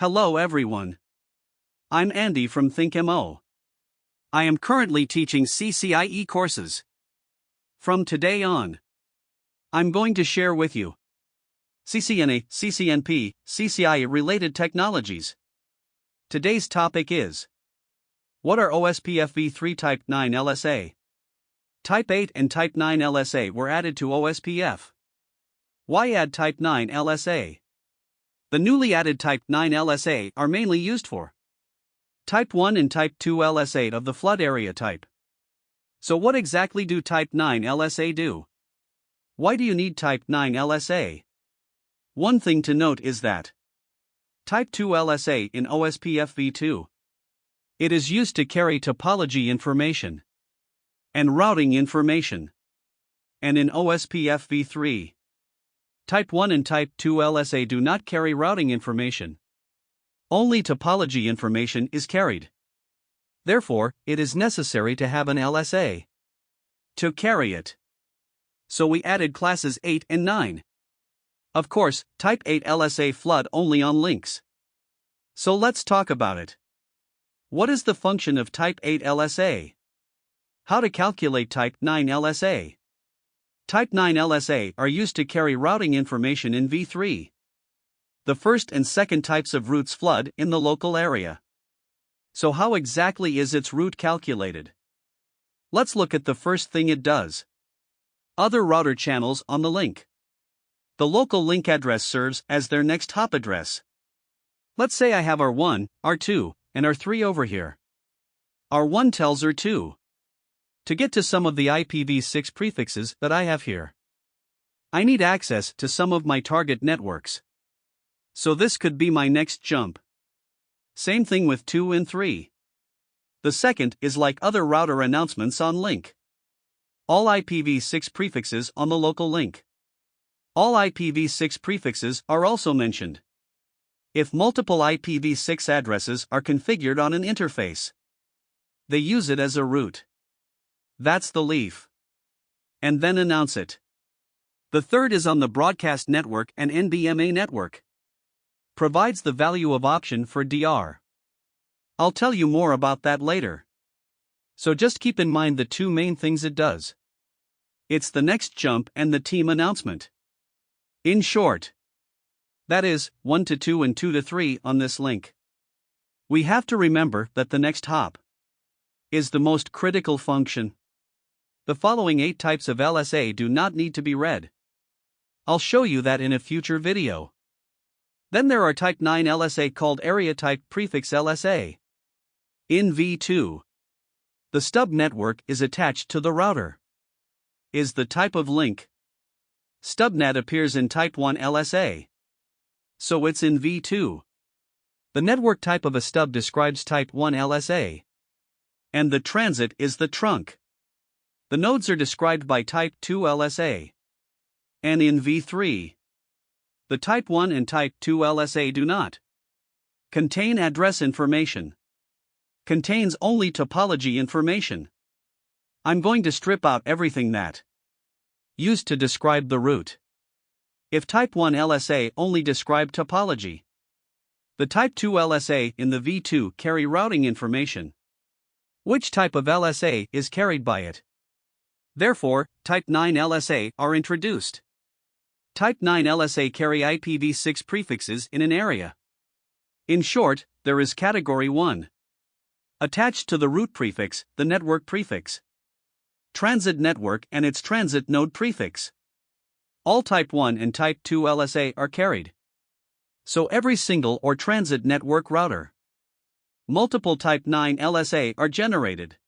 Hello everyone. I'm Andy from ThinkMo. I am currently teaching CCIE courses. From today on, I'm going to share with you CCNA, CCNP, CCIE related technologies. Today's topic is: what are OSPFv3 Type 9 LSA? Type 8 and Type 9 LSA were added to OSPF. Why add Type 9 LSA? The newly added Type 9 LSA are mainly used for Type 1 and Type 2 LSA of the flood area type. So what exactly do Type 9 LSA do? Why do you need Type 9 LSA? One thing to note is that Type 2 LSA in OSPFv2, it is used to carry topology information and routing information. And in OSPFv3, Type 1 and Type 2 LSA do not carry routing information. Only topology information is carried. Therefore, it is necessary to have an LSA to carry it. So we added classes 8 and 9. Of course, Type 8 LSA flood only on links. So let's talk about it. What is the function of Type 8 LSA? How to calculate Type 9 LSA? Type 9 LSA are used to carry routing information in V3. The first and second types of routes flood in the local area. So how exactly is its route calculated? Let's look at the first thing it does. Other router channels on the link. The local link address serves as their next hop address. Let's say I have R1, R2, and R3 over here. R1 tells R2 to get to some of the IPv6 prefixes that I have here. I need access to some of my target networks. So this could be my next jump. Same thing with 2 and 3. The second is like other router announcements on link. All IPv6 prefixes on the local link. All IPv6 prefixes are also mentioned. If multiple IPv6 addresses are configured on an interface, they use it as a route. That's the leaf. And then announce it. The third is on the broadcast network and NBMA network. Provides the value of option for DR. I'll tell you more about that later. So just keep in mind the two main things it does. It's the next jump and the team announcement. In short, that is, 1 to 2 and 2 to 3 on this link. We have to remember that the next hop is the most critical function. The following 8 types of LSA do not need to be read. I'll show you that in a future video. Then there are Type 9 LSA called Area Type Prefix LSA. In V2, the stub network is attached to the router. Is the type of link. Stubnet appears in Type 1 LSA. So it's in V2. The network type of a stub describes Type 1 LSA. And the transit is the trunk. The nodes are described by Type 2 LSA. And in V3, the Type 1 and Type 2 LSA do not contain address information. Contains only topology information. I'm going to strip out everything that used to describe the route. If Type 1 LSA only describe topology, the Type 2 LSA in the V2 carry routing information. Which type of LSA is carried by it? Therefore, Type 9 LSA are introduced. Type 9 LSA carry IPv6 prefixes in an area. In short, there is Category 1. Attached to the route prefix, the network prefix. Transit network and its transit node prefix. All Type 1 and Type 2 LSA are carried. So every single or transit network router. Multiple Type 9 LSA are generated.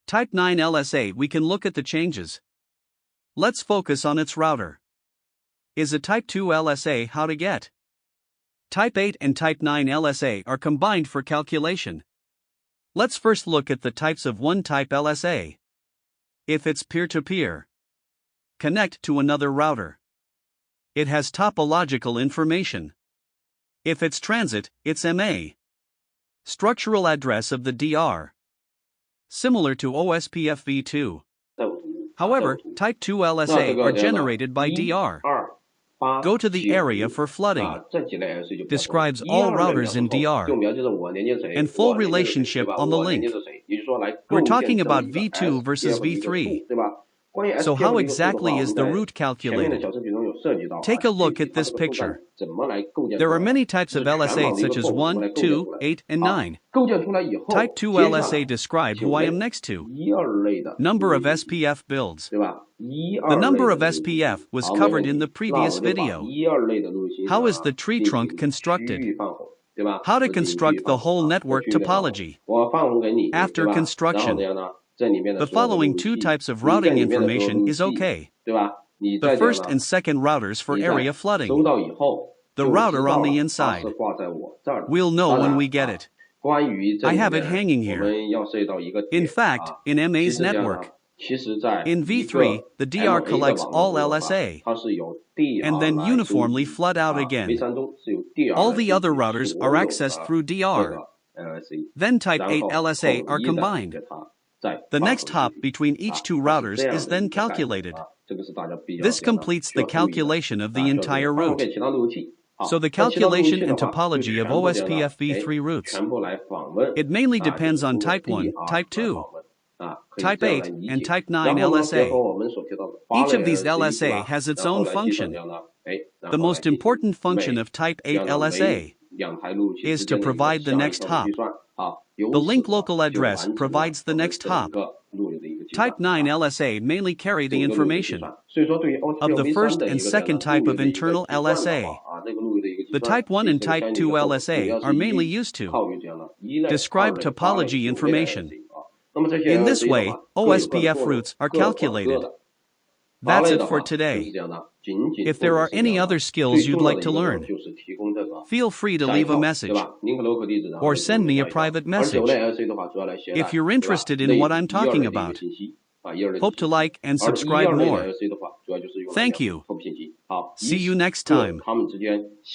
Type 9 LSA, we can look at the changes. Let's focus on its router. Is a Type 2 LSA how to get? Type 8 and Type 9 LSA are combined for calculation. Let's first look at the types of one type LSA. If it's peer-to-peer, connect to another router. It has topological information. If it's transit, it's MA. Structural address of the DR. Similar to OSPFv2. However, Type 2 LSA are generated by DR. Go to the area for flooding. Describes all routers in DR. And full relationship on the link. We're talking about V2 versus V3. So how exactly is the route calculated? Take a look at this picture. There are many types of LSA such as 1, 2, 8, and 9. Type 2 LSA describe who I am next to. Number of SPF builds. The number of SPF was covered in the previous video. How is the tree trunk constructed? How to construct the whole network topology. After construction. The following two types of routing information is okay. The first and second routers for area flooding. The router on the inside. We'll know when we get it. I have it hanging here. In fact, in MA's network. In V3, the DR collects all LSA. And then uniformly flood out again. All the other routers are accessed through DR. Then type 8 LSA are combined. The next hop between each two routers is then calculated. This completes the calculation of the entire route. So the calculation and topology of OSPFv3 routes. It mainly depends on type 1, type 2, type 8, and type 9 LSA. Each of these LSA has its own function. The most important function of type 8 LSA is to provide the next hop. The link local address provides the next hop. Type 9 LSA mainly carry the information of the first and second type of internal LSA. The type 1 and type 2 LSA are mainly used to describe topology information. In this way, OSPF routes are calculated. That's it for today. If there are any other skills you'd like to learn, feel free to leave a message or send me a private message. If you're interested in what I'm talking about, hope to like and subscribe more. Thank you. See you next time.